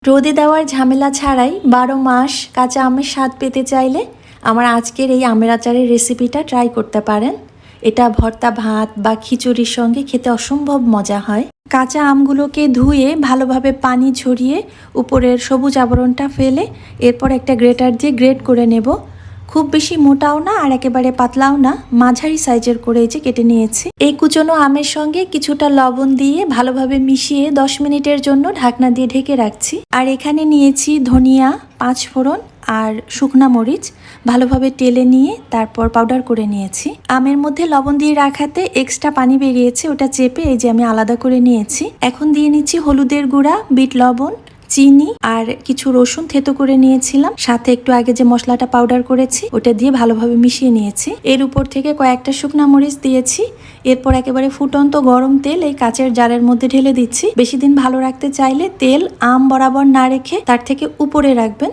রোদে দেওয়ার ঝামেলা ছাড়াই 12 মাস কাঁচা আমের স্বাদ পেতে চাইলে আমার আজকের এই আমের আচারের রেসিপিটা ট্রাই করতে পারেন। এটা ভর্তা ভাত বা খিচুড়ির সঙ্গে খেতে অসম্ভব মজা হয়। কাঁচা আমগুলোকে ধুয়ে ভালোভাবে পানি ঝরিয়ে উপরের সবুজ আবরণটা ফেলে এরপর একটা গ্রেটার দিয়ে গ্রেট করে নেব। খুব বেশি মোটাও না আর একেবারে পাতলাও না, মাঝারি সাইজের করে এই যে কেটে নিয়েছি। এই কুচনো আমের সঙ্গে কিছুটা লবণ দিয়ে ভালোভাবে মিশিয়ে 10 মিনিটের জন্য ঢাকনা দিয়ে ঢেকে রাখছি। আর এখানে নিয়েছি ধনিয়া, 5 ফোড়ন আর শুকনা মরিচ ভালোভাবে টেলে নিয়ে তারপর পাউডার করে নিয়েছি। আমের মধ্যে লবণ দিয়ে রাখাতে এক্সট্রা পানি বেরিয়েছে, ওটা চেপে এই যে আমি আলাদা করে নিয়েছি। এখন দিয়ে নিচ্ছি হলুদের গুঁড়া, বিট লবণ, চিনি আর কিছু রসুন থেতো করে নিয়েছিলাম, সাথে একটু আগে যে মশলাটা পাউডার করেছি ওটা দিয়ে ভালোভাবে মিশিয়ে নিয়েছি। এর উপর থেকে কয়েকটা শুকনা মরিচ দিয়েছি। এরপর একেবারে ফুটন্ত গরম তেল এই কাচের জারের মধ্যে ঢেলে দিচ্ছি। বেশি দিন ভালো রাখতে চাইলে তেল আম বরাবর না রেখে তার থেকে উপরে রাখবেন,